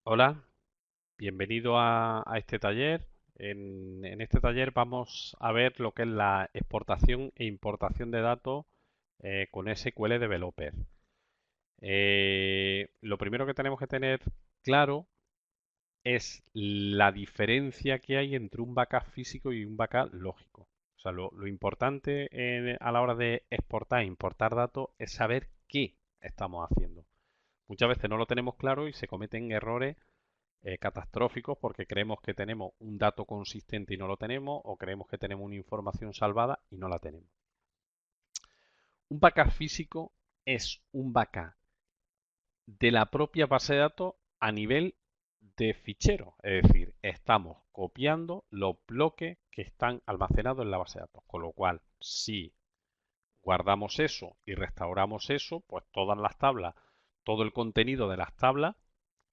Hola, bienvenido a este taller. En este taller vamos a ver lo que es la exportación e importación de datos con SQL Developer. Lo primero que tenemos que tener claro es la diferencia que hay entre un backup físico y un backup lógico. O sea, lo importante a la hora de exportar e importar datos es saber qué estamos haciendo. Muchas veces no lo tenemos claro y se cometen errores catastróficos porque creemos que tenemos un dato consistente y no lo tenemos, o creemos que tenemos una información salvada y no la tenemos. Un backup físico es un backup de la propia base de datos a nivel de fichero, es decir, estamos copiando los bloques que están almacenados en la base de datos, con lo cual si guardamos eso y restauramos eso, pues todas las tablas, todo el contenido de las tablas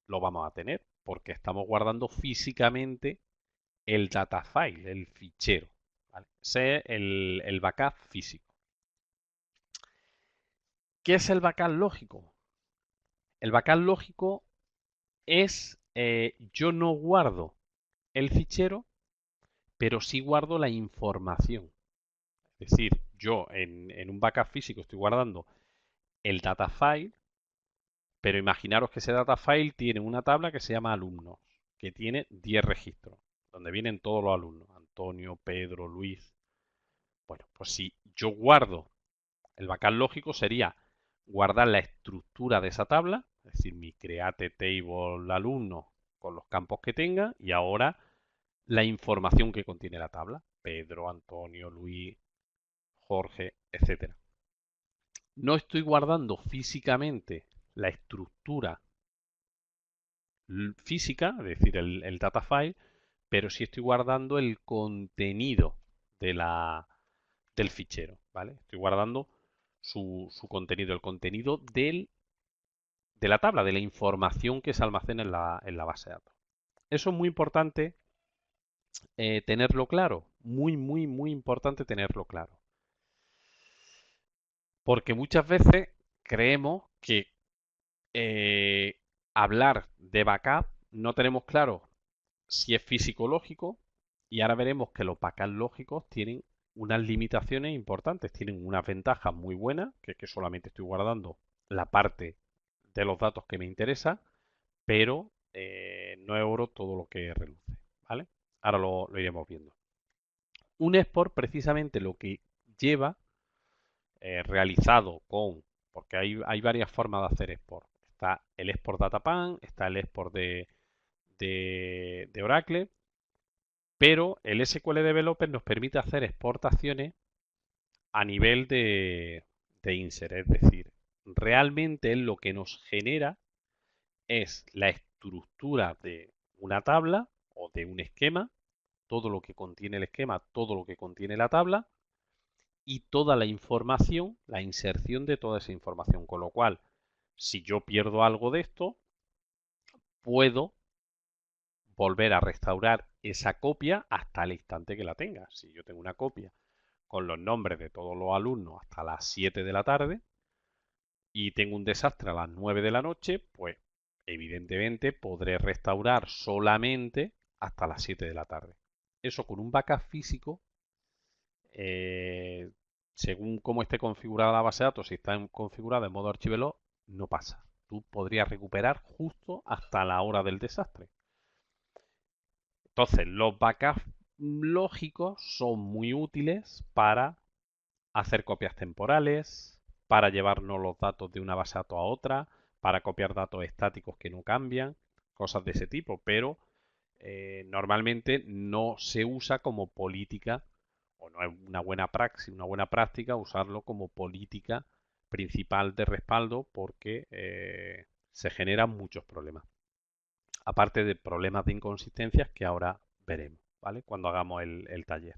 lo vamos a tener, porque estamos guardando físicamente el data file, el fichero. ¿Vale? Ese es el backup físico. ¿Qué es el backup lógico? El backup lógico es yo no guardo el fichero, pero sí guardo la información. Es decir, yo en un backup físico estoy guardando el data file, pero imaginaros que ese data file tiene una tabla que se llama alumnos, que tiene 10 registros, donde vienen todos los alumnos, Antonio, Pedro, Luis. Bueno, pues si yo guardo el backup lógico sería guardar la estructura de esa tabla, es decir, mi create table alumno con los campos que tenga y ahora la información que contiene la tabla, Pedro, Antonio, Luis, Jorge, etcétera. No estoy guardando físicamente la estructura física, es decir, el data file, pero sí estoy guardando el contenido de del fichero, ¿vale? Estoy guardando su contenido, el contenido de la tabla, de la información que se almacena en la base de datos. Eso es muy importante tenerlo claro, muy importante tenerlo claro. Porque muchas veces creemos que eh, hablar de backup no tenemos claro si es físico-lógico y ahora veremos que los backups lógicos tienen unas limitaciones importantes, tienen unas ventajas muy buenas, que es que solamente estoy guardando la parte de los datos que me interesa, pero no es oro todo lo que reluce, ¿vale? Ahora lo iremos viendo. Un export precisamente lo que lleva realizado con, porque hay varias formas de hacer export. Está el export datapan, está el export de Oracle, pero el SQL Developer nos permite hacer exportaciones a nivel de insert, es decir, realmente lo que nos genera es la estructura de una tabla o de un esquema, todo lo que contiene el esquema, todo lo que contiene la tabla y toda la información, la inserción de toda esa información. Con lo cual, si yo pierdo algo de esto, puedo volver a restaurar esa copia hasta el instante que la tenga. Si yo tengo una copia con los nombres de todos los alumnos hasta las 7 de la tarde y tengo un desastre a las 9 de la noche, pues evidentemente podré restaurar solamente hasta las 7 de la tarde. Eso con un backup físico, eh, según cómo esté configurada la base de datos, si está configurada en modo archivelo, no pasa. Tú podrías recuperar justo hasta la hora del desastre. Entonces, los backups lógicos son muy útiles para hacer copias temporales, para llevarnos los datos de una base de datos a otra, para copiar datos estáticos que no cambian, cosas de ese tipo, pero normalmente no se usa como política, o no es una buena praxis, una buena práctica usarlo como política principal de respaldo porque se generan muchos problemas. Aparte de problemas de inconsistencias que ahora veremos, ¿vale? Cuando hagamos el taller.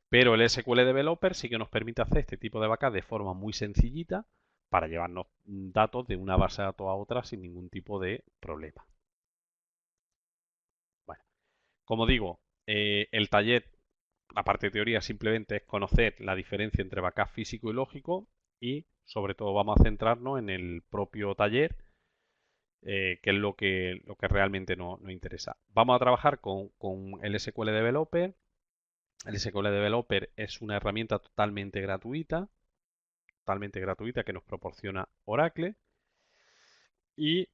Pero el SQL Developer sí que nos permite hacer este tipo de backup de forma muy sencillita para llevarnos datos de una base de datos a otra sin ningún tipo de problema. Bueno, como digo, el taller, la parte de teoría simplemente es conocer la diferencia entre backup físico y lógico y sobre todo vamos a centrarnos en el propio taller que es lo que realmente nos interesa. Vamos a trabajar con el SQL Developer. El SQL Developer es una herramienta totalmente gratuita que nos proporciona Oracle. Y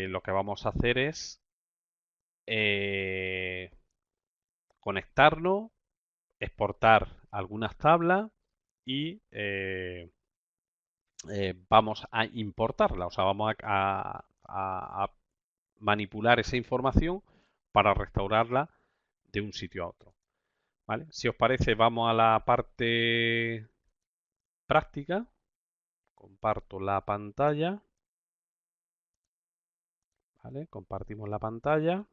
lo que vamos a hacer es eh, conectarnos, exportar algunas tablas y vamos a importarla, o sea, vamos a manipular esa información para restaurarla de un sitio a otro. ¿Vale? Si os parece, vamos a la parte práctica. Comparto la pantalla. ¿Vale? Compartimos la pantalla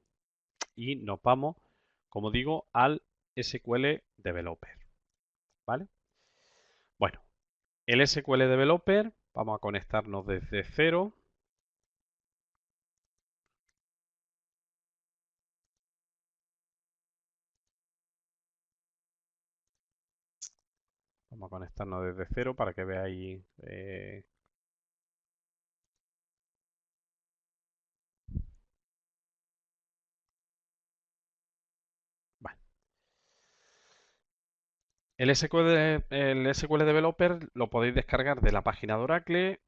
y nos vamos, como digo, al SQL Developer. ¿Vale? Bueno, el SQL Developer, vamos a conectarnos desde cero. Vamos a conectarnos desde cero para que veáis. Vale. El SQL Developer lo podéis descargar de la página de Oracle.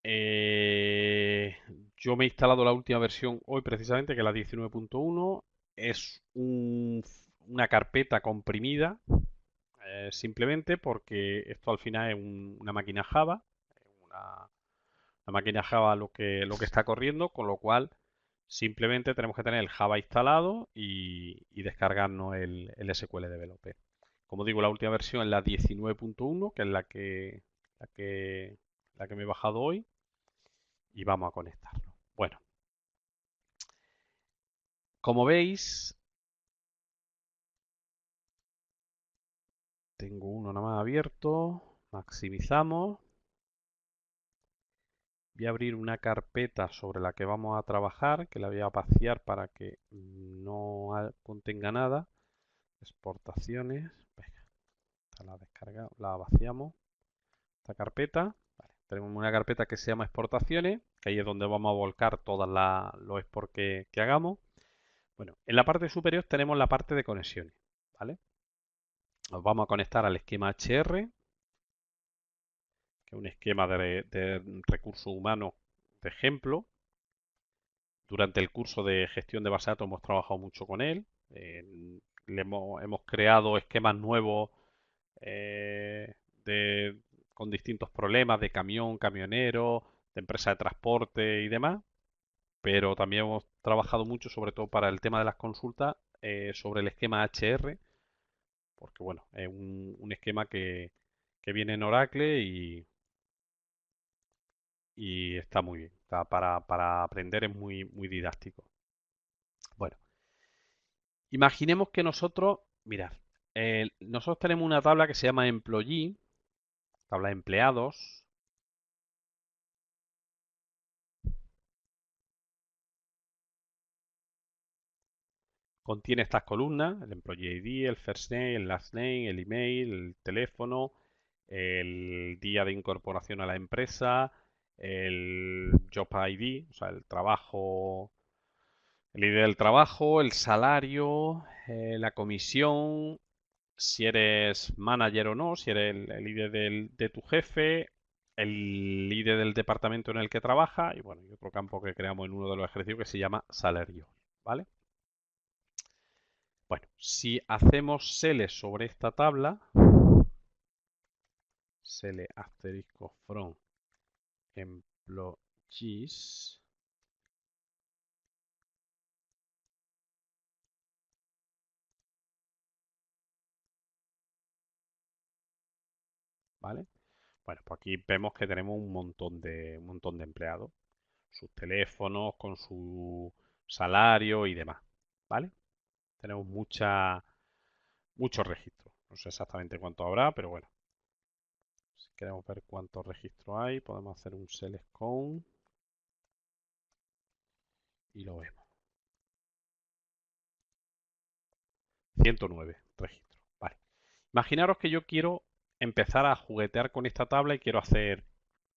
Eh, yo me he instalado la última versión hoy precisamente, que es la 19.1. Es una carpeta comprimida, simplemente porque esto al final es una máquina Java, una, una máquina Java lo que está corriendo, con lo cual simplemente tenemos que tener el Java instalado y descargarnos el SQL Developer. Como digo, la última versión es la 19.1, que es la que, la que me he bajado hoy, y vamos a conectarlo. Bueno, como veis, tengo uno nada más abierto, maximizamos. Voy a abrir una carpeta sobre la que vamos a trabajar, que la voy a vaciar para que no contenga nada. Exportaciones. Venga, esta la descarga, la vaciamos. Esta carpeta. Vale, tenemos una carpeta que se llama exportaciones, que ahí es donde vamos a volcar todos los exports que hagamos. Bueno, en la parte superior tenemos la parte de conexiones. ¿Vale? Nos vamos a conectar al esquema HR, que es un esquema de recursos humanos de ejemplo. Durante el curso de gestión de base de datos hemos trabajado mucho con él. Hemos creado esquemas nuevos eh, de- con distintos problemas de camión, camionero, de empresa de transporte y demás. Pero también hemos trabajado mucho, sobre todo para el tema de las consultas, sobre el esquema HR, porque bueno, es un esquema que viene en Oracle y está muy bien. Para aprender es muy didáctico. Bueno, imaginemos que nosotros, mirad, nosotros tenemos una tabla que se llama employee, tabla de empleados. Contiene estas columnas: el employee ID, el first name, el last name, el email, el teléfono, el día de incorporación a la empresa, el job ID, o sea, el trabajo, el ID del trabajo, el salario, la comisión, si eres manager o no, si eres el ID de tu jefe, el ID del departamento en el que trabaja y bueno, y otro campo que creamos en uno de los ejercicios que se llama salario, ¿vale? Bueno, si hacemos select sobre esta tabla, select asterisco from employees, ¿vale? Bueno, pues aquí vemos que tenemos un montón de empleados, sus teléfonos, con su salario y demás, ¿vale? Tenemos muchos registros. No sé exactamente cuánto habrá, pero bueno, si queremos ver cuántos registros hay, podemos hacer un select count y lo vemos. 109 registros. Vale. Imaginaros que yo quiero empezar a juguetear con esta tabla y quiero hacer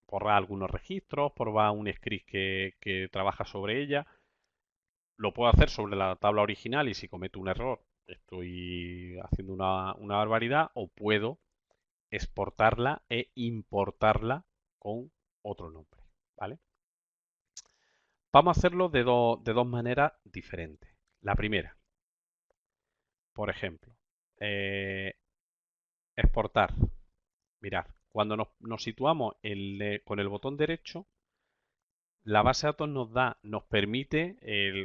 borrar algunos registros, probar un script que trabaja sobre ella. Lo puedo hacer sobre la tabla original y si cometo un error estoy haciendo una barbaridad, o puedo exportarla e importarla con otro nombre, ¿vale? Vamos a hacerlo de dos maneras diferentes. La primera, por ejemplo, eh, exportar. Mirad, cuando nos situamos con el botón derecho, la base de datos nos permite,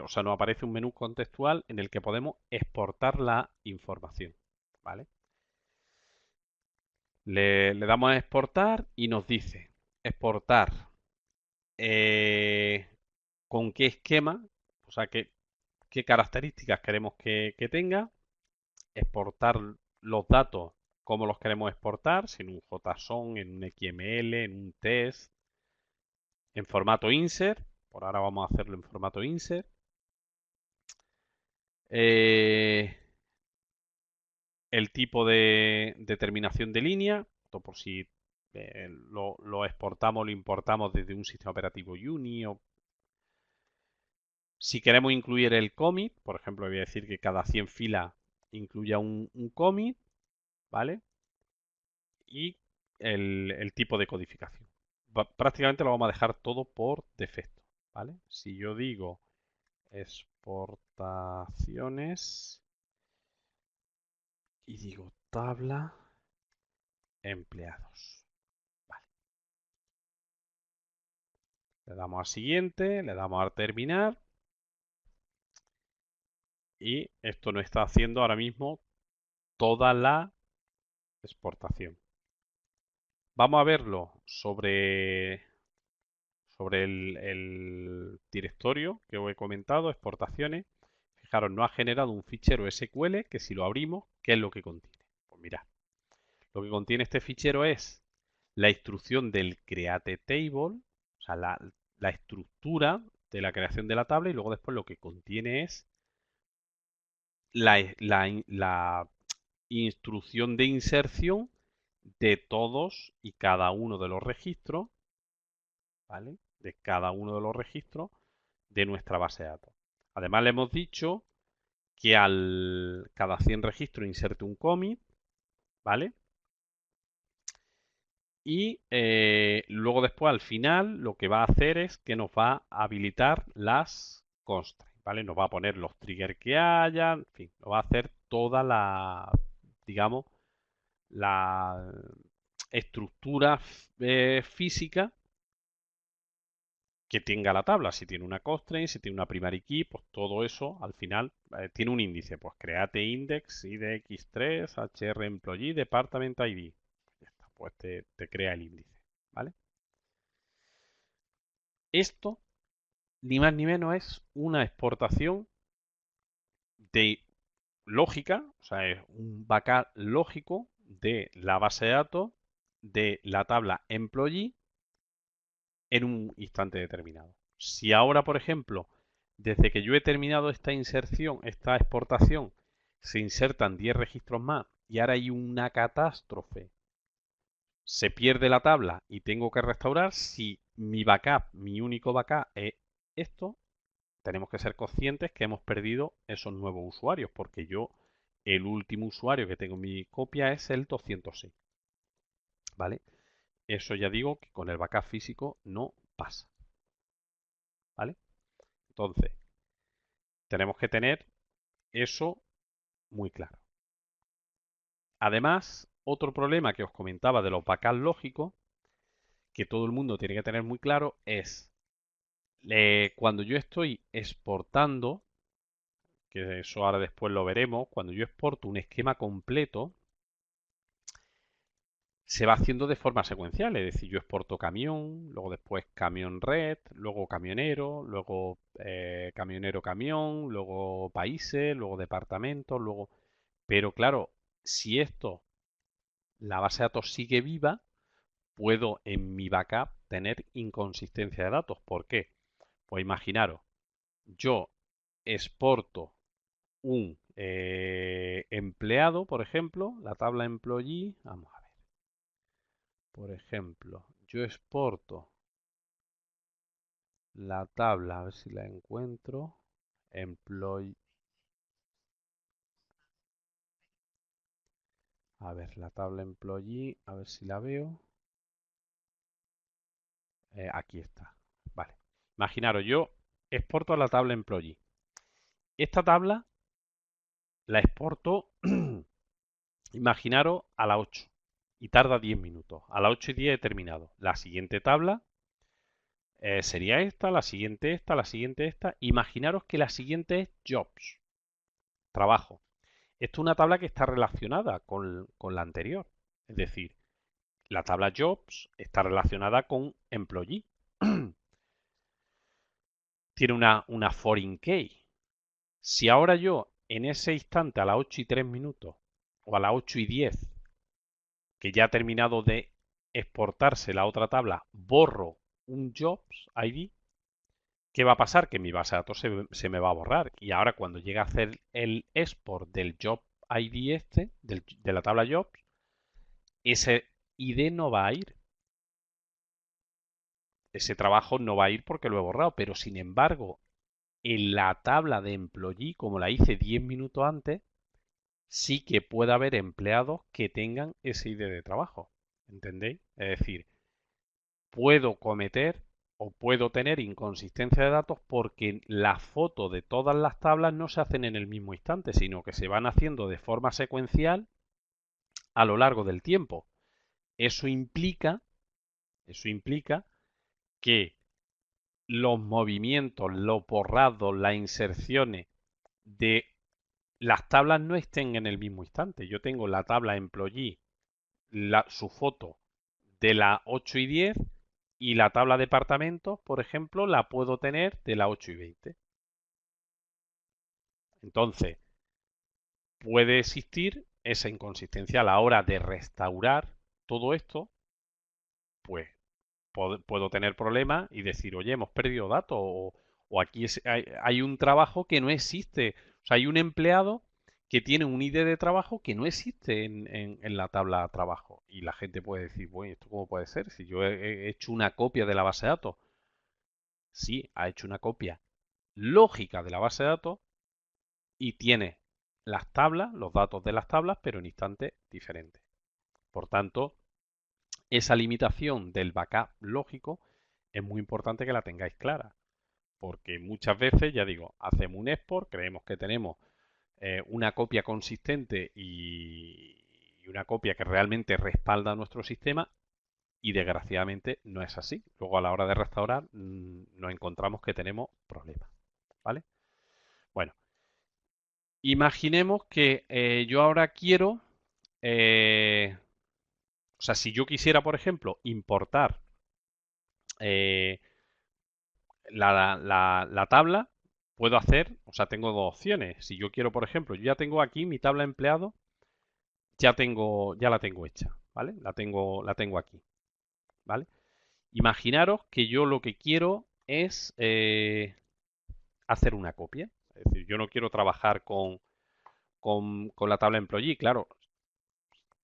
o sea, nos aparece un menú contextual en el que podemos exportar la información, ¿vale? Le damos a exportar y nos dice exportar eh, con qué esquema, o sea, qué características queremos que tenga, exportar los datos como los queremos exportar, si en un JSON, en un XML, en un test, en formato insert. Por ahora vamos a hacerlo en formato insert. Eh, el tipo de terminación de línea, esto por si lo exportamos, lo importamos desde un sistema operativo Uni. Si queremos incluir el commit, por ejemplo, voy a decir que cada 100 filas incluya un commit, ¿vale? Y el tipo de codificación. Prácticamente lo vamos a dejar todo por defecto, ¿vale? Si yo digo exportaciones y digo tabla empleados. Vale. Le damos a siguiente, le damos a terminar y esto nos está haciendo ahora mismo toda la exportación. Vamos a verlo sobre el directorio que os he comentado, exportaciones. Fijaros, nos ha generado un fichero SQL que si lo abrimos, ¿qué es lo que contiene? Pues mirad, lo que contiene este fichero es la instrucción del create table, o sea, la estructura de la creación de la tabla, y luego después lo que contiene es la instrucción de inserción de todos y cada uno de los registros, ¿vale? De cada uno de los registros de nuestra base de datos. Además le hemos dicho que cada 100 registros inserte un commit, ¿vale? Y luego después al final lo que va a hacer es que nos va a habilitar las constraints, ¿vale? Nos va a poner los triggers que haya, en fin, nos va a hacer toda digamos, la estructura física que tenga la tabla. Si tiene una constraint, si tiene una primary key, pues todo eso al final tiene un índice. Pues create index, idx3, hr employee, department id. Ya está, pues te crea el índice, ¿vale? Esto, ni más ni menos, es una exportación de lógica, o sea, es un backup lógico de la base de datos de la tabla employee en un instante determinado. Si ahora, por ejemplo, desde que yo he terminado esta inserción, esta exportación, se insertan 10 registros más y ahora hay una catástrofe, se pierde la tabla y tengo que restaurar, si mi backup, mi único backup es esto, tenemos que ser conscientes que hemos perdido esos nuevos usuarios, porque el último usuario que tengo en mi copia es el 206. ¿Vale? Eso ya digo que con el backup físico no pasa. ¿Vale? Entonces, tenemos que tener eso muy claro. Además, otro problema que os comentaba de los backups lógicos, que todo el mundo tiene que tener muy claro, es cuando yo estoy exportando, que eso ahora después lo veremos, cuando yo exporto un esquema completo, se va haciendo de forma secuencial, es decir, yo exporto camión, luego después camión red, luego camionero, luego camionero camión, luego países, luego departamentos, luego... Pero claro, si la base de datos sigue viva, puedo en mi backup tener inconsistencia de datos. ¿Por qué? Pues imaginaros, yo exporto un empleado, por ejemplo, la tabla employee, vamos a ver, por ejemplo, yo exporto la tabla, a ver si la encuentro. Employee. A ver, la tabla employee, a ver si la veo. Aquí está. Vale. Imaginaros, yo exporto la tabla employee. Esta tabla la exporto, imaginaros, a las 8 y tarda 10 minutos. A las 8:10 he terminado. La siguiente tabla sería esta, la siguiente esta, la siguiente esta. Imaginaros que la siguiente es jobs, trabajo. Esto es una tabla que está relacionada con la anterior. Es decir, la tabla jobs está relacionada con employee. Tiene una foreign key. Si ahora yo, en ese instante, a las 8:03 o a las 8:10, que ya ha terminado de exportarse la otra tabla, borro un jobs ID, ¿qué va a pasar? Que mi base de datos se me va a borrar. Y ahora cuando llegue a hacer el export del job ID de la tabla jobs, ese ID no va a ir. Ese trabajo no va a ir porque lo he borrado. Pero sin embargo, en la tabla de employee, como la hice 10 minutos antes, sí que puede haber empleados que tengan ese ID de trabajo. ¿Entendéis? Es decir, puedo cometer o puedo tener inconsistencia de datos porque las fotos de todas las tablas no se hacen en el mismo instante, sino que se van haciendo de forma secuencial a lo largo del tiempo. Eso implica, eso implica que los movimientos, los borrados, las inserciones de las tablas no estén en el mismo instante. Yo tengo la tabla employee, su foto de las 8:10 y la tabla de departamentos, por ejemplo, la puedo tener de las 8:20. Entonces, puede existir esa inconsistencia a la hora de restaurar todo esto, pues puedo tener problemas y decir, oye, hemos perdido datos o aquí hay un trabajo que no existe. O sea, hay un empleado que tiene un ID de trabajo que no existe en la tabla de trabajo. Y la gente puede decir, bueno, ¿esto cómo puede ser? Si yo he hecho una copia de la base de datos. Sí, ha hecho una copia lógica de la base de datos y tiene las tablas, los datos de las tablas, pero en instantes diferentes. Por tanto, esa limitación del backup lógico es muy importante que la tengáis clara, porque muchas veces, ya digo, hacemos un export, creemos que tenemos una copia consistente y una copia que realmente respalda nuestro sistema y desgraciadamente no es así. Luego a la hora de restaurar nos encontramos que tenemos problemas, ¿vale? Bueno, imaginemos que yo ahora quiero, o sea, si yo quisiera, por ejemplo, importar eh, la tabla, puedo hacer, o sea, tengo dos opciones. Si yo quiero, por ejemplo, yo ya tengo aquí mi tabla empleado, ya la tengo hecha, ¿vale? La tengo aquí, ¿vale? Imaginaros que yo lo que quiero es hacer una copia. Es decir, yo no quiero trabajar con la tabla employee, claro,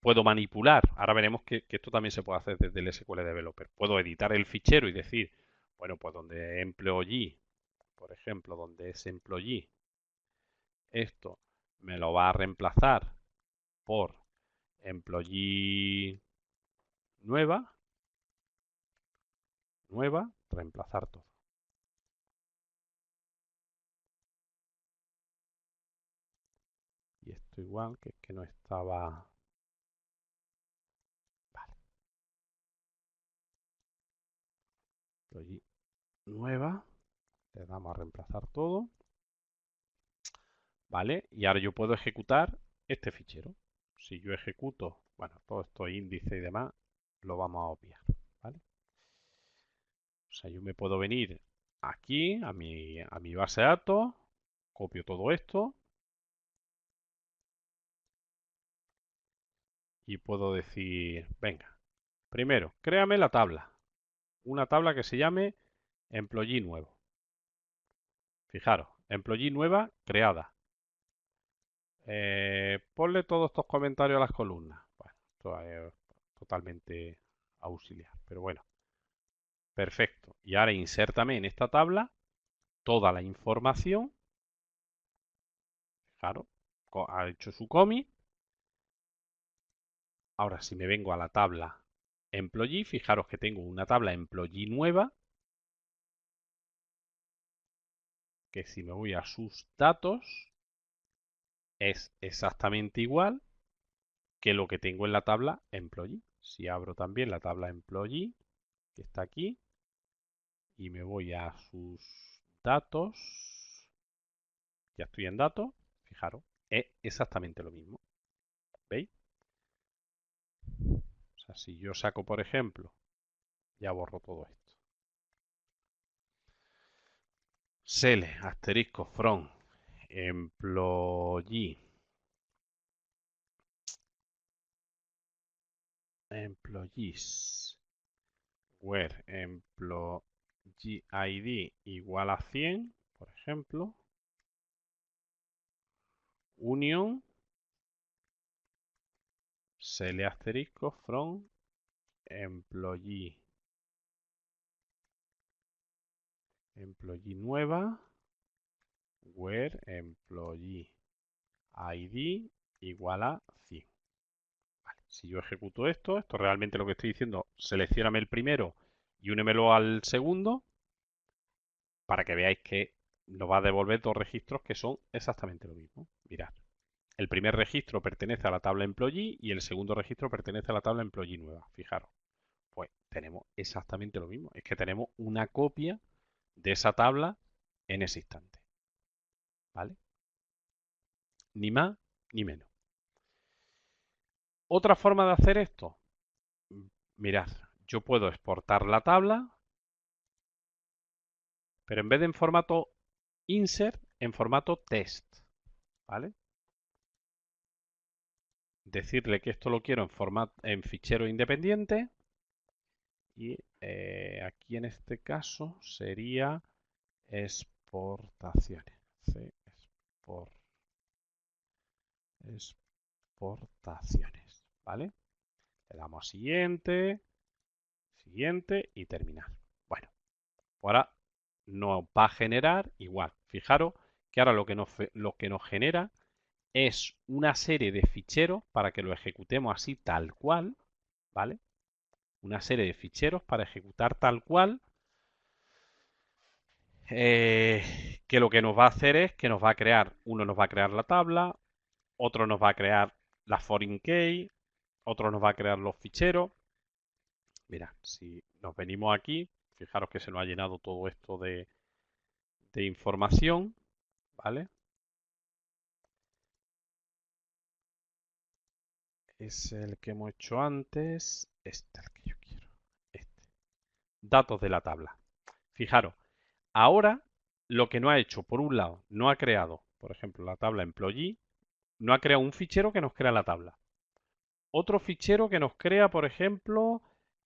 puedo manipular. Ahora veremos que esto también se puede hacer desde el SQL Developer. Puedo editar el fichero y decir, bueno, pues donde employee, por ejemplo, donde es employee, esto me lo va a reemplazar por employee nueva, reemplazar todo. Y esto igual que no estaba. Vale, employee nueva, le damos a reemplazar todo. ¿Vale? Y ahora yo puedo ejecutar este fichero. Si yo ejecuto, bueno, todo esto índice y demás, lo vamos a obviar, ¿vale? O sea, yo me puedo venir aquí a mi base de datos, copio todo esto y puedo decir, venga, primero, créame la tabla. Una tabla que se llame employee nuevo. Fijaros, employee nueva creada. Ponle todos estos comentarios a las columnas. Bueno, esto es totalmente auxiliar, pero bueno. Perfecto. Y ahora insértame en esta tabla toda la información. Claro, ha hecho su commit. Ahora si me vengo a la tabla Employee, fijaros que tengo una tabla Employee nueva, que si me voy a sus datos, es exactamente igual que lo que tengo en la tabla Employee. Si abro también la tabla Employee, que está aquí, y me voy a sus datos, ya estoy en datos, fijaros, es exactamente lo mismo. ¿Veis? O sea, si yo saco, por ejemplo, ya borro todo esto. Sele, asterisco, from, employee, employees, where employee ID igual a 100, por ejemplo, union, sele asterisco, from, employee, employee nueva, where employee ID igual a 100. Vale, si yo ejecuto esto realmente lo que estoy diciendo, seleccioname el primero y únemelo al segundo, para que veáis que nos va a devolver dos registros que son exactamente lo mismo. Mirad, el primer registro pertenece a la tabla employee y el segundo registro pertenece a la tabla employee nueva. Fijaros, pues tenemos exactamente lo mismo. Es que tenemos una copia de esa tabla en ese instante. ¿Vale? Ni más ni menos. Otra forma de hacer esto, mirad, yo puedo exportar la tabla, pero en vez de en formato insert, en formato text. ¿Vale? Decirle que esto lo quiero en fichero independiente y aquí en este caso sería exportaciones. Exportaciones, ¿vale? Le damos siguiente, siguiente y terminar. Bueno, ahora nos va a generar igual. Fijaros que ahora lo que nos genera es una serie de ficheros para que lo ejecutemos así tal cual, ¿vale? Una serie de ficheros para ejecutar tal cual, que lo que nos va a hacer es que nos va a crear, uno nos va a crear la tabla, otro nos va a crear la foreign key, otro nos va a crear los ficheros. Mira, si nos venimos aquí, fijaros que se nos ha llenado todo esto de información, ¿vale? Es el que hemos hecho antes, este es el que yo quiero, este. Datos de la tabla. Fijaros, ahora lo que no ha hecho, por un lado, no ha creado, por ejemplo, la tabla employee, no ha creado un fichero que nos crea la tabla. Otro fichero que nos crea, por ejemplo,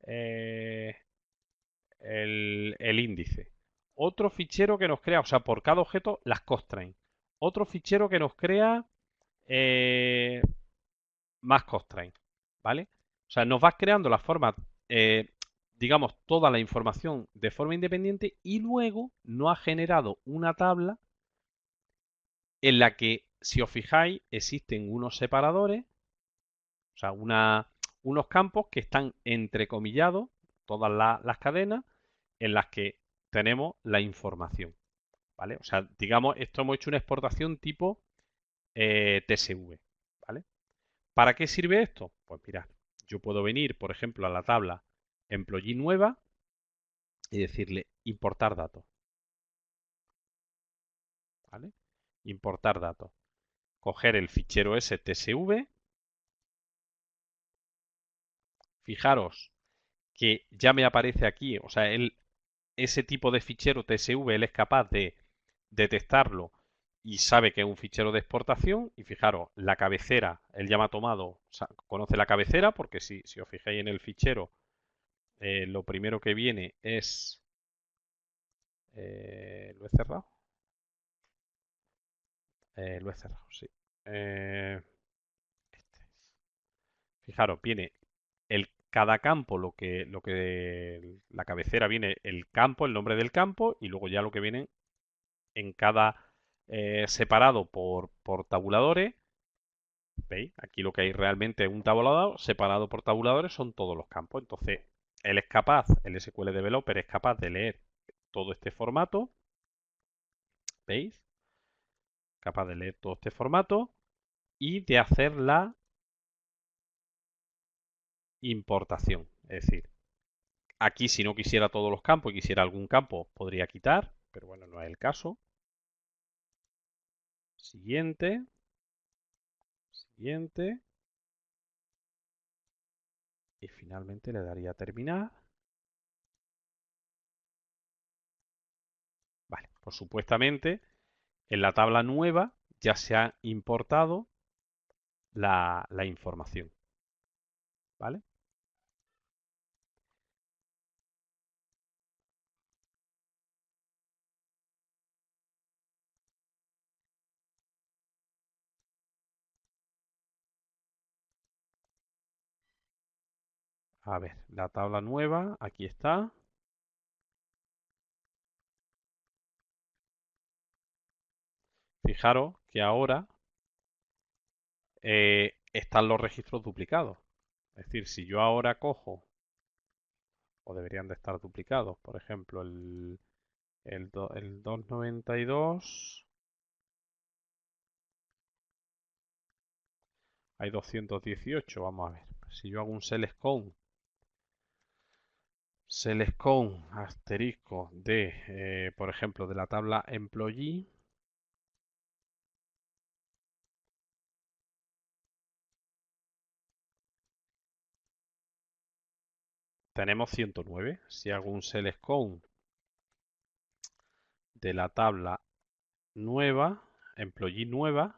eh, el índice. Otro fichero que nos crea, o sea, por cada objeto, las constraints. Otro fichero que nos crea eh, más constraints, ¿vale? O sea, nos va creando la forma, digamos, toda la información de forma independiente y luego nos ha generado una tabla en la que, si os fijáis, existen unos separadores, o sea, unos campos que están entrecomillados, todas las cadenas, en las que tenemos la información, ¿vale? O sea, digamos, esto hemos hecho una exportación tipo TSV, ¿vale? ¿Para qué sirve esto? Pues mirad, yo puedo venir, por ejemplo, a la tabla employee nueva y decirle importar datos, ¿vale? Importar datos. Coger el fichero STSV. Fijaros que ya me aparece aquí, o sea, ese tipo de fichero TSV él es capaz de detectarlo y sabe que es un fichero de exportación. Y fijaros, la cabecera, él ya me ha tomado, o sea, conoce la cabecera, porque si os fijáis en el fichero, lo primero que viene es... ¿lo he cerrado? Lo he cerrado, sí. Este es. Fijaros, viene cada campo, la cabecera viene el campo, el nombre del campo, y luego ya lo que viene en cada separado por tabuladores. ¿Veis? Aquí lo que hay realmente es un tabulador separado por tabuladores, son todos los campos. Entonces, el SQL Developer es capaz de leer todo este formato. ¿Veis? Capaz de leer todo este formato y de hacer la importación. Es decir, aquí si no quisiera todos los campos y quisiera algún campo, podría quitar, pero bueno, no es el caso. Siguiente, siguiente. Y finalmente le daría a terminar. Vale, pues supuestamente en la tabla nueva ya se ha importado la información. ¿Vale? A ver, la tabla nueva, aquí está. Fijaros que ahora están los registros duplicados. Es decir, si yo ahora cojo, o deberían de estar duplicados, por ejemplo, el 292, hay 218, vamos a ver. Si yo hago un select con asterisco de, por ejemplo, de la tabla employee, tenemos 109. Si hago un select con de la tabla nueva, employee nueva,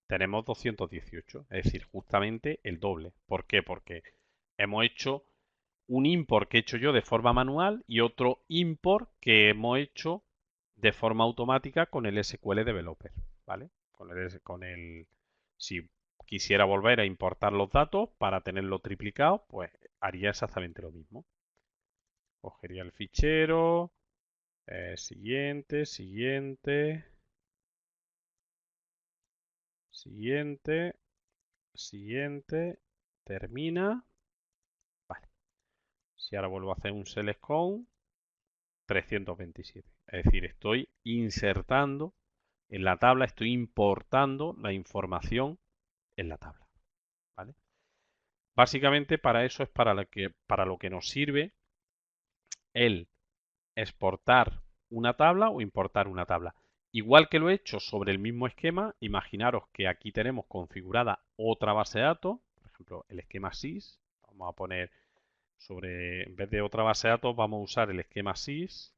tenemos 218. Es decir, justamente el doble. ¿Por qué? Porque hemos hecho un import que he hecho yo de forma manual y otro import que hemos hecho de forma automática con el SQL Developer, ¿vale? Si quisiera volver a importar los datos para tenerlo triplicado, pues haría exactamente lo mismo. Cogería el fichero, siguiente, siguiente, siguiente, siguiente, termina. Vale. Si ahora vuelvo a hacer un select con, 327. Es decir, estoy insertando en la tabla, estoy importando la información en la tabla. ¿Vale? Básicamente para eso es para lo que nos sirve el exportar una tabla o importar una tabla. Igual que lo he hecho sobre el mismo esquema, imaginaros que aquí tenemos configurada otra base de datos, por ejemplo, el esquema SYS. Vamos a poner en vez de otra base de datos, vamos a usar el esquema SYS.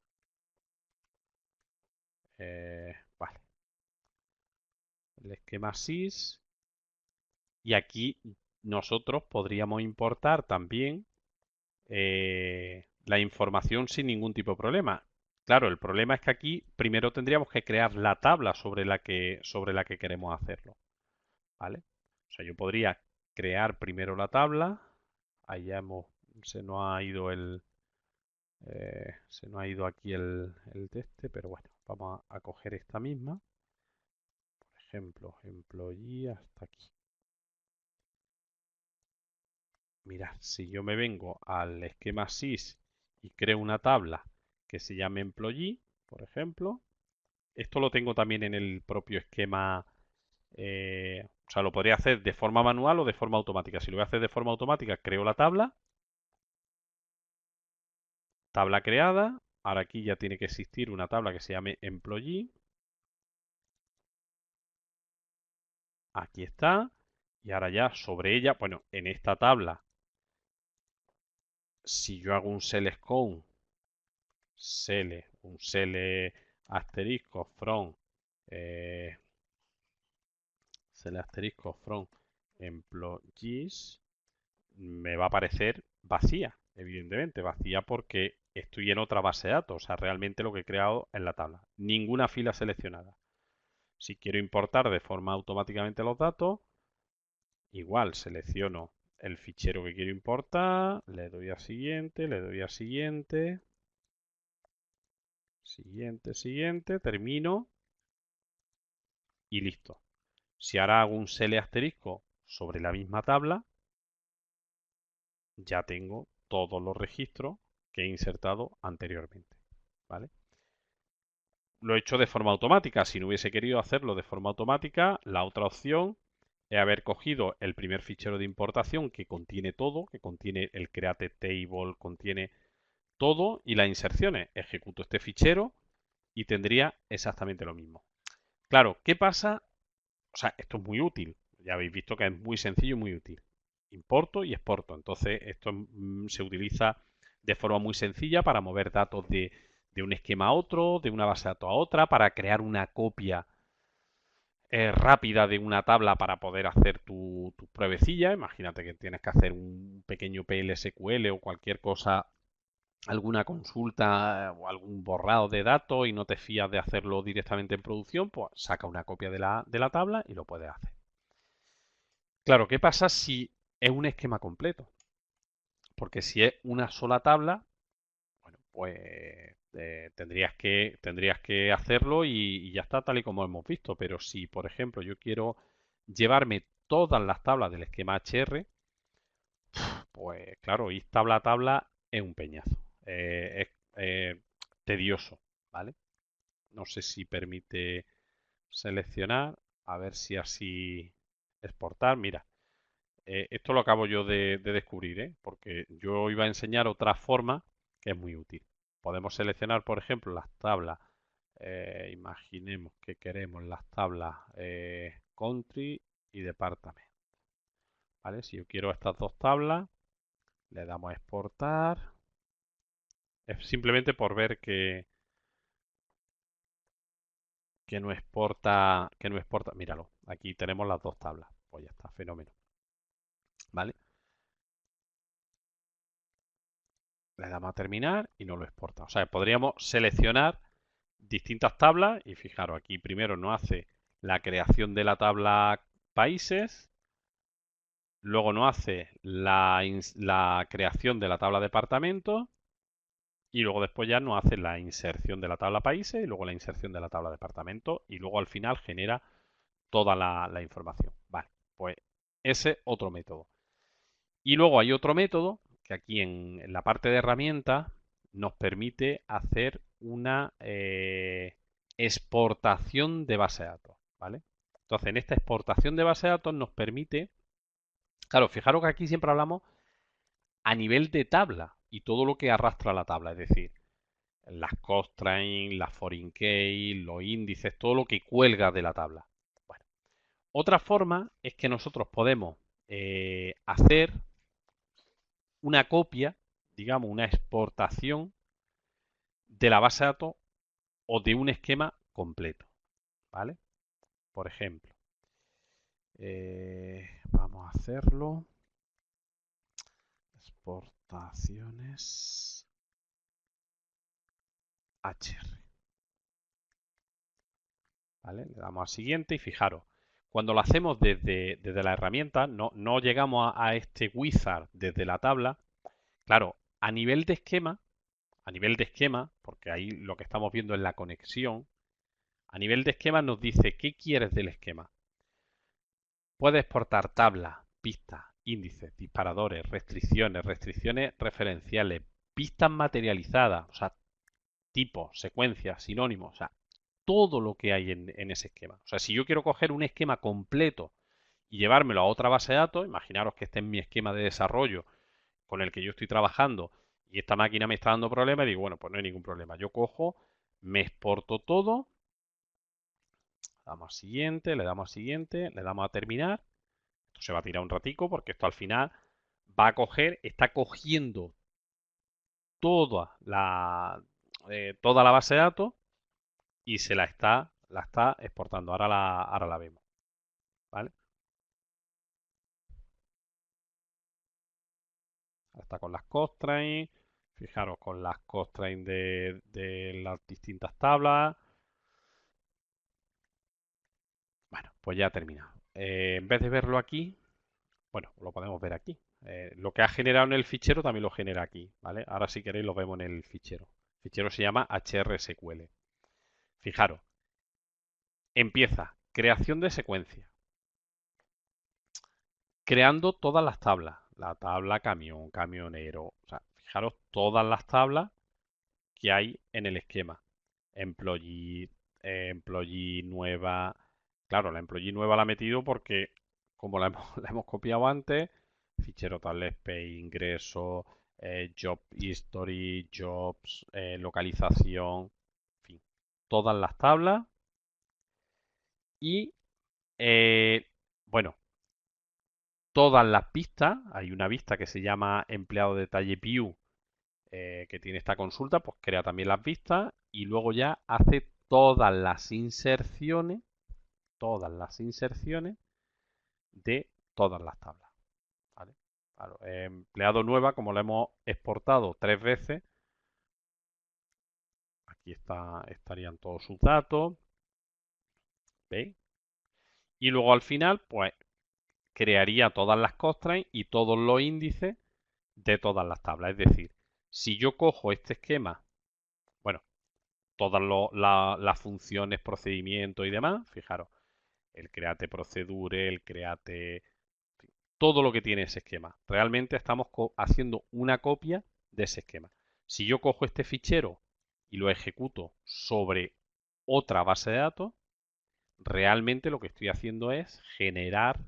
Vale, el esquema SYS. Y aquí nosotros podríamos importar también la información sin ningún tipo de problema. Claro, el problema es que aquí primero tendríamos que crear la tabla sobre la que queremos hacerlo. ¿Vale? O sea, yo podría crear primero la tabla. Ahí ya se nos ha ido se nos ha ido aquí el de este, pero bueno, vamos a coger esta misma. Por ejemplo, employee hasta aquí. Mirad, si yo me vengo al esquema SYS y creo una tabla que se llame employee, por ejemplo, esto lo tengo también en el propio esquema, o sea, lo podría hacer de forma manual o de forma automática. Si lo voy a hacer de forma automática, creo la tabla creada. Ahora aquí ya tiene que existir una tabla que se llame employee. Aquí está. Y ahora ya sobre ella, bueno, en esta tabla, si yo hago un select con un select asterisco from eh, asterisco from employees, me va a aparecer vacía, evidentemente, vacía porque estoy en otra base de datos, o sea, realmente lo que he creado en la tabla. Ninguna fila seleccionada. Si quiero importar de forma automáticamente los datos, igual selecciono el fichero que quiero importar, le doy a siguiente, le doy a siguiente, siguiente, termino y listo. Si ahora hago un sele asterisco sobre la misma tabla, ya tengo todos los registros que he insertado anteriormente, ¿vale? Lo he hecho de forma automática. Si no hubiese querido hacerlo de forma automática, la otra opción es haber cogido el primer fichero de importación que contiene todo, que contiene el create table, contiene todo y las inserciones. Ejecuto este fichero y tendría exactamente lo mismo. Claro, ¿qué pasa? O sea, esto es muy útil. Ya habéis visto que es muy sencillo y muy útil. Importo y exporto. Entonces, esto se utiliza de forma muy sencilla para mover datos de un esquema a otro, de una base de datos a otra, para crear una copia rápida de una tabla para poder hacer tu pruebecilla. Imagínate que tienes que hacer un pequeño PLSQL o cualquier cosa, alguna consulta o algún borrado de datos y no te fías de hacerlo directamente en producción, pues saca una copia de la tabla y lo puedes hacer. Claro, ¿qué pasa si es un esquema completo? Porque si es una sola tabla, bueno, pues tendrías que hacerlo y ya está, tal y como hemos visto. Pero si, por ejemplo, yo quiero llevarme todas las tablas del esquema HR, pues claro, ir tabla a tabla es un peñazo. Es tedioso, ¿vale? No sé si permite seleccionar, a ver si así exportar. Mira, esto lo acabo yo de descubrir, ¿eh? Porque yo iba a enseñar otra forma que es muy útil. Podemos seleccionar, por ejemplo, las tablas. Imaginemos que queremos las tablas country y department. ¿Vale? Si yo quiero estas dos tablas, le damos a exportar. Es simplemente por ver que no exporta. Míralo, aquí tenemos las dos tablas. Pues ya está, fenómeno. ¿Vale? Le damos a terminar y no lo exporta. O sea, podríamos seleccionar distintas tablas y fijaros, aquí primero nos hace la creación de la tabla países, luego nos hace la creación de la tabla departamento y luego después ya nos hace la inserción de la tabla países y luego la inserción de la tabla departamento y luego al final genera toda la información. Vale, pues ese otro método. Y luego hay otro método que aquí en la parte de herramientas nos permite hacer una exportación de base de datos, ¿vale? Entonces, en esta exportación de base de datos nos permite, claro, fijaros que aquí siempre hablamos a nivel de tabla y todo lo que arrastra la tabla, es decir, las constraints, las foreign key, los índices, todo lo que cuelga de la tabla. Bueno, otra forma es que nosotros podemos hacer una copia, digamos, una exportación de la base de datos o de un esquema completo, ¿vale? Por ejemplo, vamos a hacerlo. Exportaciones HR. ¿Vale? Le damos a siguiente y fijaros, cuando lo hacemos desde la herramienta, no llegamos a este wizard desde la tabla. Claro, a nivel de esquema, porque ahí lo que estamos viendo es la conexión, a nivel de esquema nos dice qué quieres del esquema. Puedes exportar tablas, pistas, índices, disparadores, restricciones referenciales, pistas materializadas, o sea, tipos, secuencias, sinónimos, o sea, todo lo que hay en ese esquema. O sea, si yo quiero coger un esquema completo y llevármelo a otra base de datos, imaginaros que este es mi esquema de desarrollo con el que yo estoy trabajando y esta máquina me está dando problemas, y digo, bueno, pues no hay ningún problema. Yo cojo, me exporto todo, le damos a siguiente, le damos a terminar. Esto se va a tirar un ratico porque esto al final va a coger, está cogiendo toda la base de datos y la está exportando. Ahora la vemos, ¿vale? Ahora está con las constraints. Fijaros con las constraints de las distintas tablas. Bueno, pues ya ha terminado. En vez de verlo aquí, bueno, lo podemos ver aquí. Lo que ha generado en el fichero también lo genera aquí, ¿vale? Ahora si queréis lo vemos en el fichero. El fichero se llama HRSQL. Fijaros, empieza creación de secuencia, creando todas las tablas. La tabla camión, camionero. O sea, fijaros todas las tablas que hay en el esquema. Employee, employee nueva. Claro, la employee nueva la ha metido porque, como la hemos, la hemos copiado antes, fichero table pay, ingreso, job history, jobs, localización, en fin, todas las tablas. Y, bueno, todas las vistas. Hay una vista que se llama empleado detalle view, que tiene esta consulta, pues crea también las vistas y luego ya hace todas las inserciones de todas las tablas. ¿Vale? Claro, empleado nueva, como la hemos exportado 3 veces, aquí estarían todos sus datos. ¿Veis? Y luego al final, pues crearía todas las constraints y todos los índices de todas las tablas. Es decir, si yo cojo este esquema, bueno, todas las funciones, procedimientos y demás, fijaros, el create procedure, el create, todo lo que tiene ese esquema. Realmente estamos haciendo una copia de ese esquema. Si yo cojo este fichero y lo ejecuto sobre otra base de datos, realmente lo que estoy haciendo es generar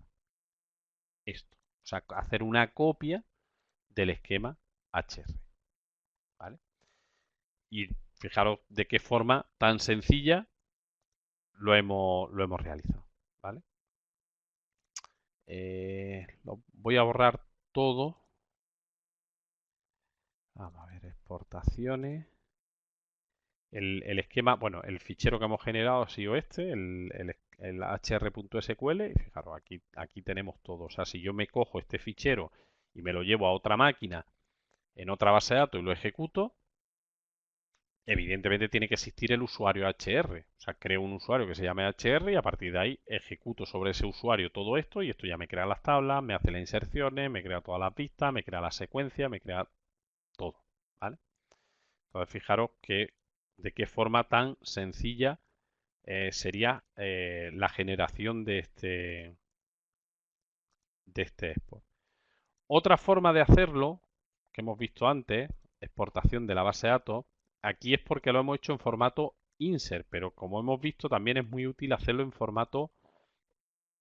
esto. O sea, hacer una copia del esquema HR. ¿Vale? Y fijaros de qué forma tan sencilla lo hemos realizado. ¿Vale? Lo voy a borrar todo. Vamos a ver, exportaciones. El esquema, bueno, el fichero que hemos generado ha sido este, el hr.sql. Y fijaros, aquí tenemos todo. O sea, si yo me cojo este fichero y me lo llevo a otra máquina en otra base de datos y lo ejecuto, evidentemente tiene que existir el usuario HR. O sea, creo un usuario que se llame HR y a partir de ahí ejecuto sobre ese usuario todo esto y esto ya me crea las tablas, me hace las inserciones, me crea todas las vistas, me crea la secuencia, me crea todo. ¿Vale? Entonces, fijaros que de qué forma tan sencilla sería la generación de este export. Otra forma de hacerlo, que hemos visto antes, exportación de la base de datos, aquí es porque lo hemos hecho en formato insert, pero como hemos visto también es muy útil hacerlo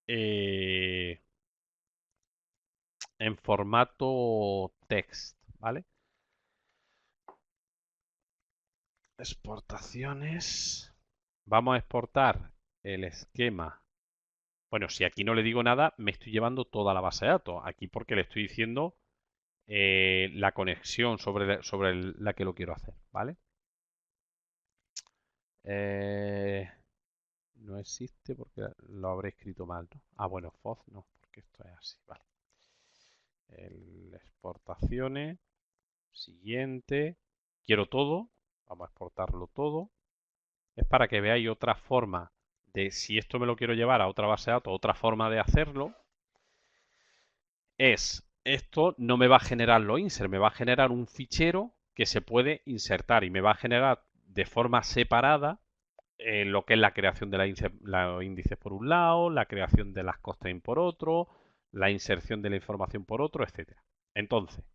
eh, en formato text, ¿vale? Exportaciones. Vamos a exportar el esquema. Bueno, si aquí no le digo nada, me estoy llevando toda la base de datos. Aquí porque le estoy diciendo la conexión sobre la que lo quiero hacer, ¿vale? No existe porque lo habré escrito mal, ¿no? Ah, bueno, FOZ no, porque esto es así, vale. Exportaciones, siguiente. Quiero todo, vamos a exportarlo todo. Es para que veáis otra forma de si esto me lo quiero llevar a otra base de datos, otra forma de hacerlo es, esto no me va a generar los insert, me va a generar un fichero que se puede insertar y me va a generar de forma separada lo que es la creación de los índices por un lado, la creación de las constraints por otro, la inserción de la información por otro, etcétera. Entonces,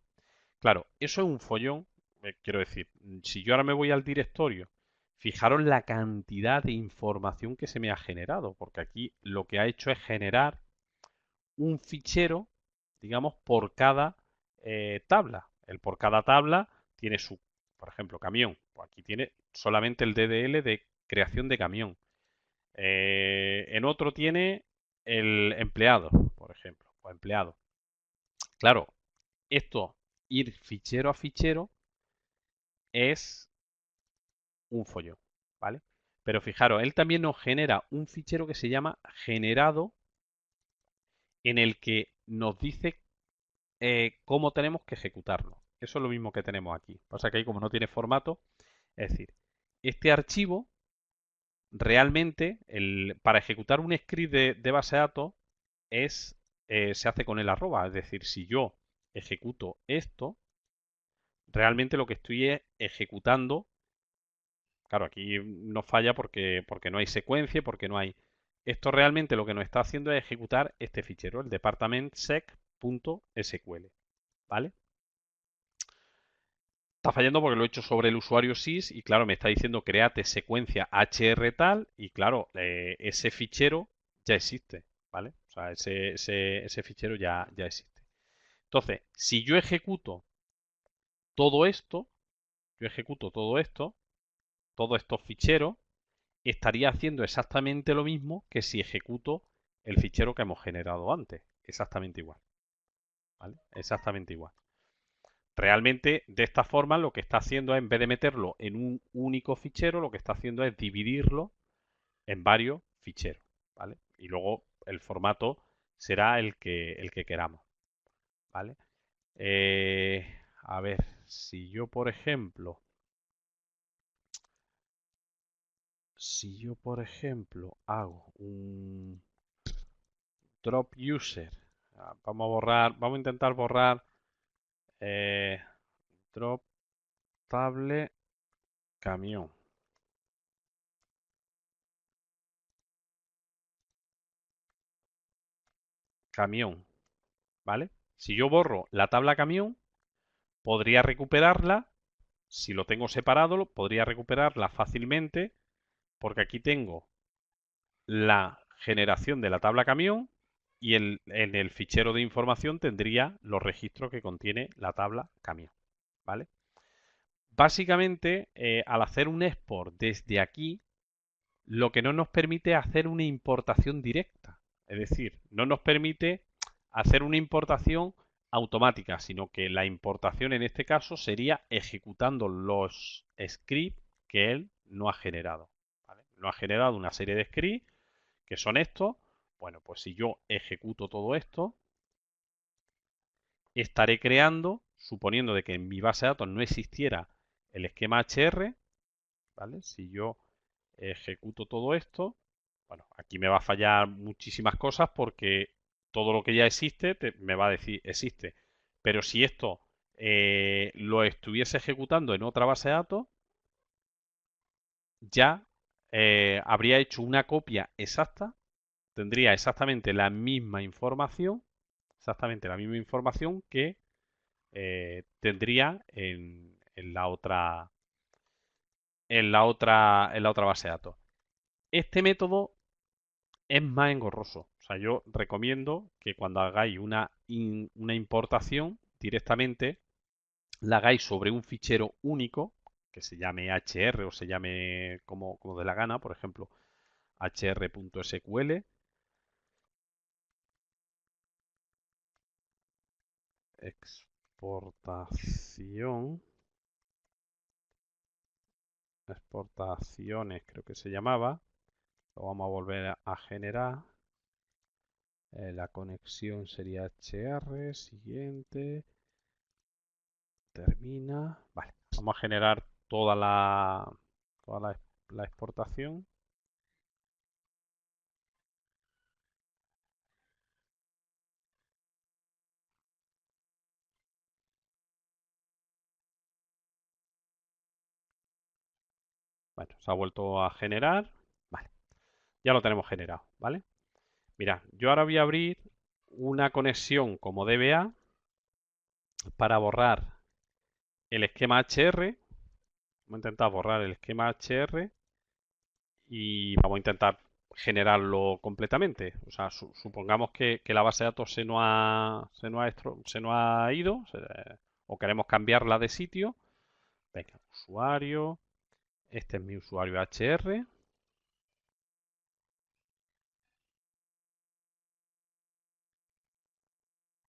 claro, eso es un follón. Quiero decir, si yo ahora me voy al directorio, fijaros la cantidad de información que se me ha generado, porque aquí lo que ha hecho es generar un fichero, digamos, por cada tabla. El por cada tabla tiene su, por ejemplo, camión. Pues aquí tiene solamente el DDL de creación de camión. En otro tiene el empleado, por ejemplo, o empleado. Claro, esto, ir fichero a fichero, es un follón, ¿vale? Pero fijaros, él también nos genera un fichero que se llama generado, en el que nos dice cómo tenemos que ejecutarlo. Eso es lo mismo que tenemos aquí. Pasa que ahí como no tiene formato, es decir, este archivo realmente para ejecutar un script de base de datos se hace con el arroba. Es decir, si yo ejecuto esto, realmente lo que estoy es ejecutando. Claro, aquí nos falla porque no hay secuencia, porque no hay... Esto realmente lo que nos está haciendo es ejecutar este fichero, el departmentsec.sql, ¿vale? Está fallando porque lo he hecho sobre el usuario sys y claro, me está diciendo créate secuencia hr tal y claro, ese fichero ya existe, ¿vale? O sea, ese fichero ya existe. Entonces, si yo ejecuto todo esto, yo ejecuto todo esto, todos estos ficheros, estaría haciendo exactamente lo mismo que si ejecuto el fichero que hemos generado antes. Exactamente igual, ¿vale? Exactamente igual. Realmente, de esta forma, lo que está haciendo es, en vez de meterlo en un único fichero, lo que está haciendo es dividirlo en varios ficheros, ¿vale? Y luego el formato será el que queramos, ¿vale? A ver, si yo, por ejemplo, hago un drop user, vamos a intentar borrar eh, drop table camión, camión, ¿vale? Si yo borro la tabla camión, podría recuperarla, si lo tengo separado, podría recuperarla fácilmente, porque aquí tengo la generación de la tabla camión y en el fichero de información tendría los registros que contiene la tabla camión, ¿vale? Básicamente, al hacer un export desde aquí, lo que no nos permite hacer una importación directa. Es decir, no nos permite hacer una importación automática, sino que la importación en este caso sería ejecutando los scripts que él no ha generado. ¿Vale? No ha generado una serie de scripts que son estos. Bueno, pues si yo ejecuto todo esto, estaré creando, suponiendo de que en mi base de datos no existiera el esquema HR, ¿vale? Si yo ejecuto todo esto, bueno, aquí me va a fallar muchísimas cosas porque todo lo que ya existe me va a decir existe. Pero si esto lo estuviese ejecutando en otra base de datos, ya habría hecho una copia exacta, tendría exactamente la misma información que tendría en la otra base de datos. Este método es más engorroso. O sea, yo recomiendo que cuando hagáis una importación directamente la hagáis sobre un fichero único que se llame HR o se llame como de la gana, por ejemplo, hr.sql, exportación, exportaciones creo que se llamaba, lo vamos a volver a generar. La conexión sería HR, siguiente, termina. Vale, vamos a generar toda la exportación. Bueno, se ha vuelto a generar. Vale, ya lo tenemos generado, ¿vale? Mira, yo ahora voy a abrir una conexión como DBA para borrar el esquema HR. Vamos a intentar borrar el esquema HR y vamos a intentar generarlo completamente. O sea, supongamos que la base de datos se nos ha ido o queremos cambiarla de sitio. Venga, usuario. Este es mi usuario HR.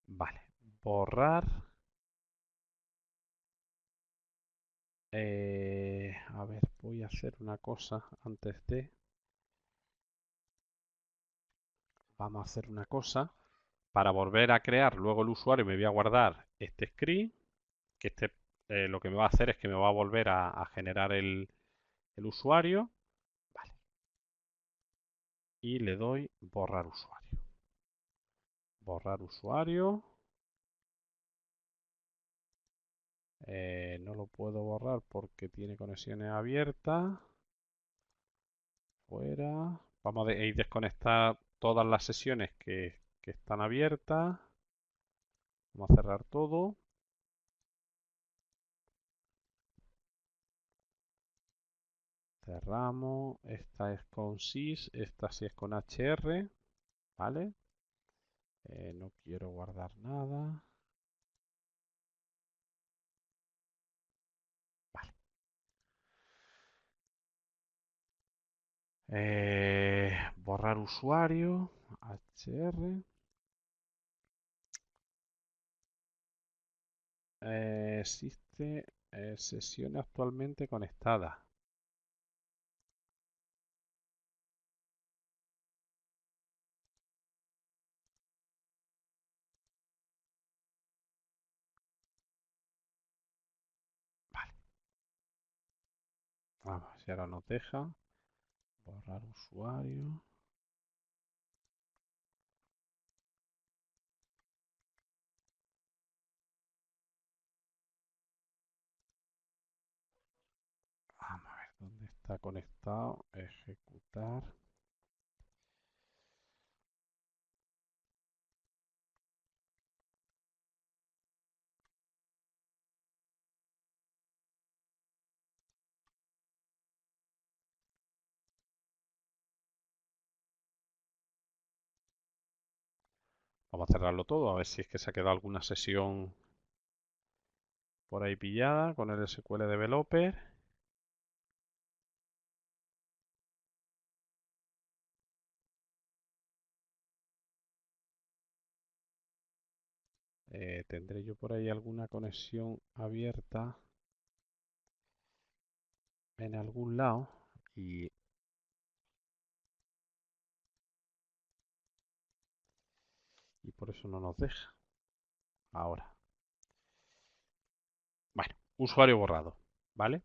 Vale, borrar. A ver, voy a hacer una cosa antes de... Vamos a hacer una cosa. Para volver a crear luego el usuario me voy a guardar este script, que lo que me va a hacer es que me va a volver a generar el usuario. Vale. Y le doy borrar usuario. Borrar usuario. No lo puedo borrar porque tiene conexiones abiertas. Fuera. Vamos a ir desconectar todas las sesiones que están abiertas. Vamos a cerrar todo. Cerramos. Esta es con sys, esta sí es con hr. ¿Vale? No quiero guardar nada. Vale. Borrar usuario. HR. Existe sesión actualmente conectada. Vale. Vamos, si ahora nos deja. Borrar usuario. Vamos a ver dónde está conectado. Ejecutar. Vamos a cerrarlo todo, a ver si es que se ha quedado alguna sesión por ahí pillada con el SQL Developer. Tendré yo por ahí alguna conexión abierta en algún lado y por eso no nos deja. Ahora. Bueno, usuario borrado, ¿vale?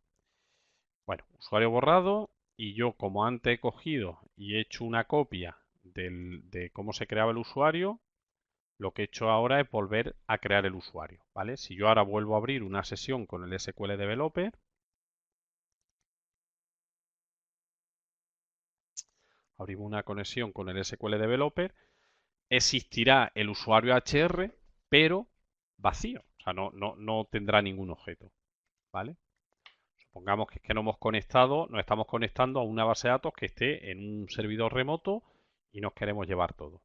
Bueno, usuario borrado y yo como antes he cogido y he hecho una copia de cómo se creaba el usuario, lo que he hecho ahora es volver a crear el usuario, ¿vale? Si yo ahora vuelvo a abrir una sesión con el SQL Developer, abrimos una conexión con el SQL Developer, existirá el usuario HR, pero vacío, o sea, no tendrá ningún objeto, ¿vale? Supongamos que es que no hemos conectado, nos estamos conectando a una base de datos que esté en un servidor remoto y nos queremos llevar todo.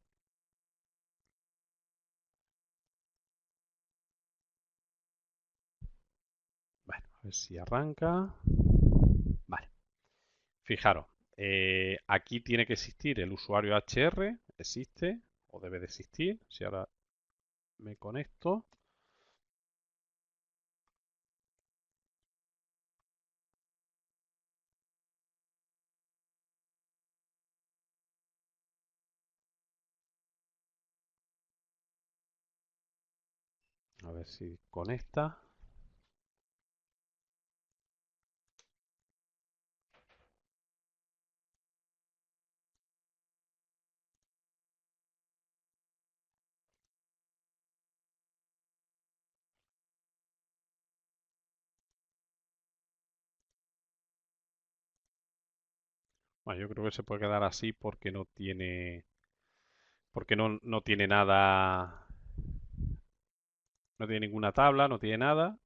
Bueno, a ver si arranca. Vale, fijaros, aquí tiene que existir el usuario HR, existe o debe de existir. Si ahora me conecto, a ver si conecta. Bueno, yo creo que se puede quedar así porque no tiene nada, no tiene ninguna tabla, no tiene nada.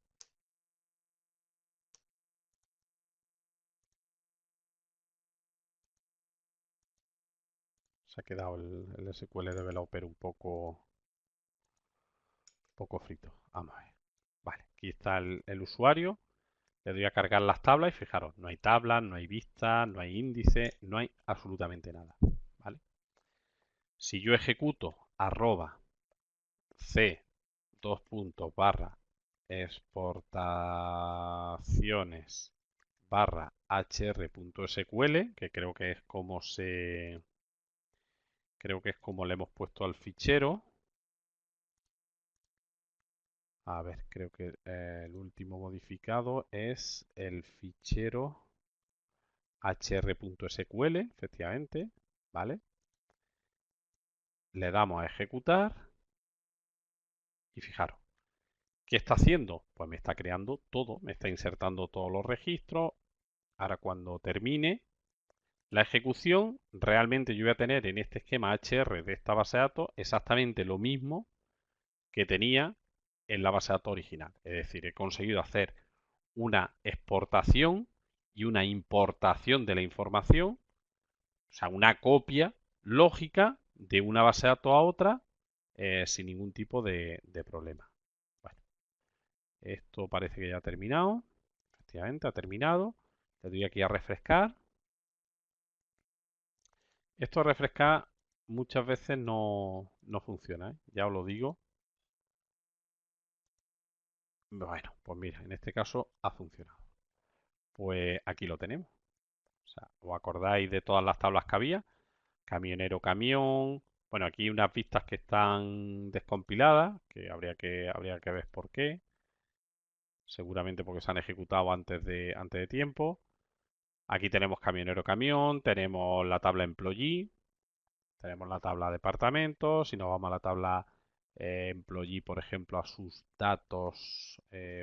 Se ha quedado el SQL Developer un poco frito. Vamos a ver. Vale, aquí está el usuario. Le doy a cargar las tablas y fijaros, no hay tablas, no hay vistas, no hay índice, no hay absolutamente nada. ¿Vale? Si yo ejecuto arroba c dos puntos barra exportaciones barra hr.sql, que creo que es como le hemos puesto al fichero. A ver, creo que el último modificado es el fichero hr.sql, efectivamente, ¿vale? Le damos a ejecutar y fijaros, ¿Qué está haciendo? Pues me está creando todo, me está insertando todos los registros. Ahora cuando termine la ejecución, realmente yo voy a tener en este esquema HR de esta base de datos exactamente lo mismo que tenía en la base de datos original. Es decir, he conseguido hacer una exportación y una importación de la información, o sea, una copia lógica de una base de datos a otra sin ningún tipo de problema. Bueno, esto parece que ya ha terminado. Efectivamente, ha terminado. Le doy aquí a refrescar. Esto de refrescar muchas veces no funciona, ¿eh? Ya os lo digo. Bueno, pues mira, en este caso ha funcionado. Pues aquí lo tenemos. O sea, ¿os acordáis de todas las tablas que había? Camionero, camión. Bueno, aquí hay unas vistas que están descompiladas, que habría que ver por qué. Seguramente porque se han ejecutado antes de tiempo. Aquí tenemos camionero, camión. Tenemos la tabla employee. Tenemos la tabla departamento. Si nos vamos a la tabla employee, por ejemplo, a sus datos,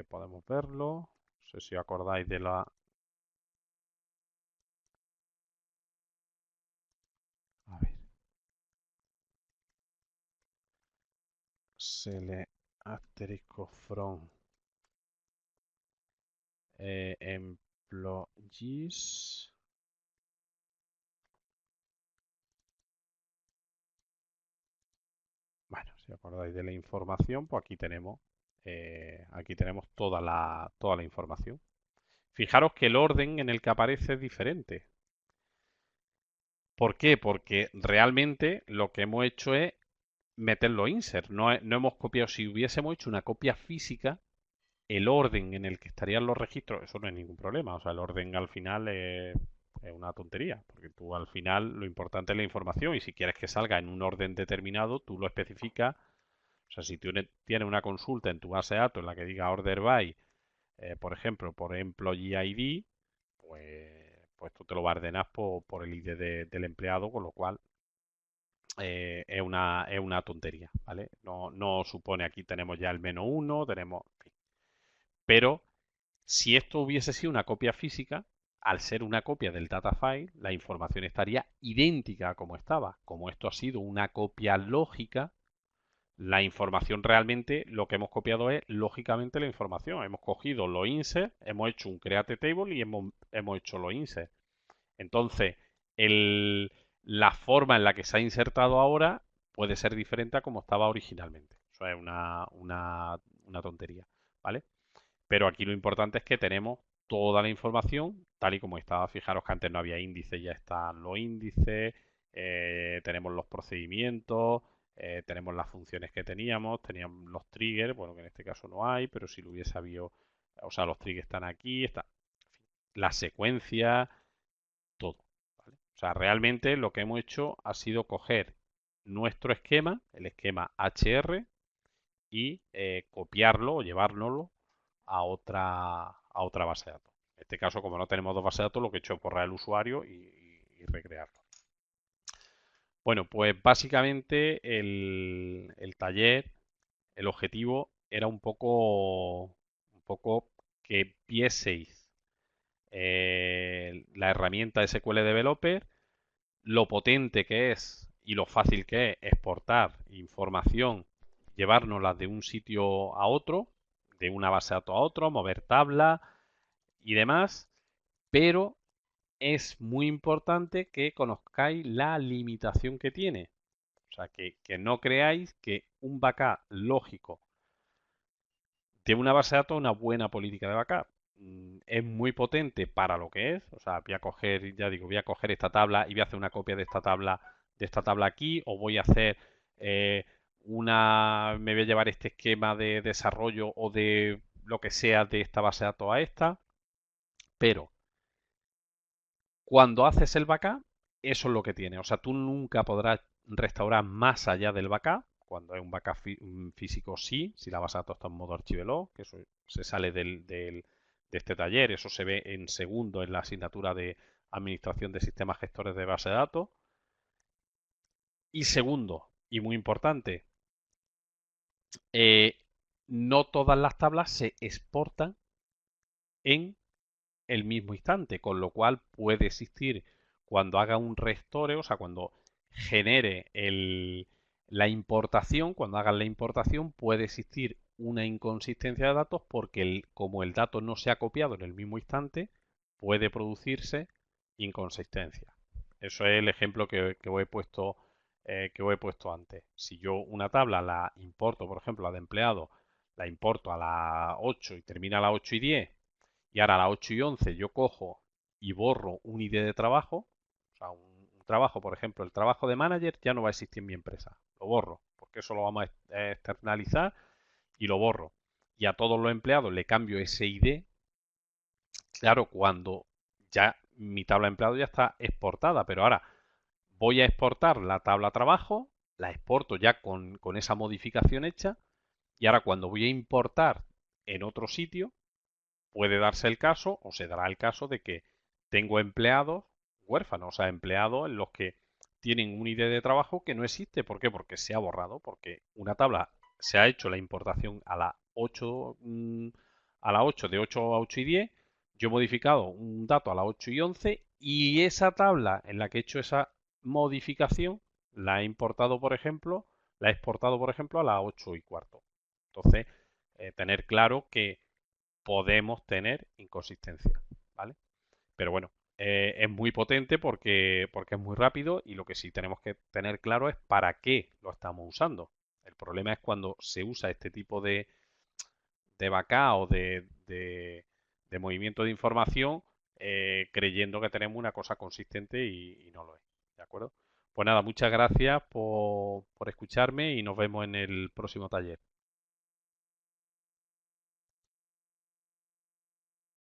podemos verlo. No sé si os acordáis de la... A ver. Select asterisco from employees. Bueno, si acordáis de la información, pues aquí tenemos toda la información. Fijaros que el orden en el que aparece es diferente. ¿Por qué? Porque realmente lo que hemos hecho es meterlo insert. No hemos copiado. Si hubiésemos hecho una copia física, el orden en el que estarían los registros, eso no es ningún problema. O sea, el orden al final es una tontería, porque tú al final lo importante es la información y si quieres que salga en un orden determinado, tú lo especificas. O sea, si tú tienes una consulta en tu base de datos en la que diga order by, por ejemplo, por employee ID, pues tú te lo vas a ordenar por el ID del empleado, con lo cual es una tontería, ¿vale? No supone, aquí tenemos ya el menos uno, tenemos... Pero si esto hubiese sido una copia física, al ser una copia del data file, la información estaría idéntica a como estaba. Como esto ha sido una copia lógica, la información realmente lo que hemos copiado es lógicamente la información. Hemos cogido los insert, hemos hecho un create table y hemos hecho los insert. Entonces, el, la forma en la que se ha insertado ahora puede ser diferente a como estaba originalmente. Eso es una tontería, ¿vale? Pero aquí lo importante es que tenemos toda la información tal y como estaba. Fijaros que antes no había índices, ya están los índices, tenemos los procedimientos, tenemos las funciones que teníamos los triggers, bueno, que en este caso no hay, pero si lo hubiese habido, o sea, los triggers están aquí, está la secuencia, todo, ¿vale? O sea, realmente lo que hemos hecho ha sido coger nuestro esquema, el esquema HR, y copiarlo o llevárnoslo a otra base de datos. En este caso, como no tenemos dos bases de datos, lo que he hecho es borrar el usuario y recrearlo. Bueno, pues básicamente el taller, el objetivo era un poco que vieseis la herramienta SQL Developer, lo potente que es y lo fácil que es exportar información, llevárnosla de un sitio a otro, de una base de datos a otro, mover tablas y demás, pero es muy importante que conozcáis la limitación que tiene. O sea, que no creáis que un backup lógico de una base de datos es una buena política de backup. Es muy potente para lo que es. O sea, voy a coger, ya digo, voy a coger esta tabla y voy a hacer una copia de esta tabla aquí, o voy a hacer me voy a llevar este esquema de desarrollo o de lo que sea de esta base de datos a esta. Pero cuando haces el backup, eso es lo que tiene. O sea, tú nunca podrás restaurar más allá del backup. Cuando es un backup físico, sí. Si la base de datos está en modo archivelo, que eso se sale de este taller. Eso se ve en segundo en la asignatura de Administración de Sistemas Gestores de Base de Datos. Y segundo, y muy importante, no todas las tablas se exportan en el mismo instante, con lo cual puede existir cuando haga un restore, o sea, cuando genere la importación, cuando hagan la importación, puede existir una inconsistencia de datos porque como el dato no se ha copiado en el mismo instante, puede producirse inconsistencia. Eso es el ejemplo que os he puesto antes. Si yo una tabla la importo, por ejemplo, la de empleado, la importo a las 8 y termina a las 8 y 10, y ahora a las 8 y 11 yo cojo y borro un ID de trabajo, o sea, un trabajo, por ejemplo, el trabajo de manager ya no va a existir en mi empresa, lo borro, porque eso lo vamos a externalizar y lo borro. Y a todos los empleados le cambio ese ID, claro, cuando ya mi tabla de empleados ya está exportada, pero ahora voy a exportar la tabla trabajo, la exporto ya con esa modificación hecha, y ahora cuando voy a importar en otro sitio, puede darse el caso, o se dará el caso, de que tengo empleados huérfanos, o sea, empleados en los que tienen un ID de trabajo que no existe. ¿Por qué? Porque se ha borrado, porque una tabla se ha hecho la importación a las 8, a las 8 de 8 a 8 y 10, yo he modificado un dato a las 8 y 11 y esa tabla en la que he hecho esa modificación la he importado, por ejemplo, la he exportado, por ejemplo, a las 8 y cuarto. Entonces, tener claro que podemos tener inconsistencia, ¿vale? Pero bueno, es muy potente porque es muy rápido y lo que sí tenemos que tener claro es para qué lo estamos usando. El problema es cuando se usa este tipo de backup o de movimiento de información creyendo que tenemos una cosa consistente y no lo es. ¿De acuerdo? Pues nada, muchas gracias por escucharme y nos vemos en el próximo taller.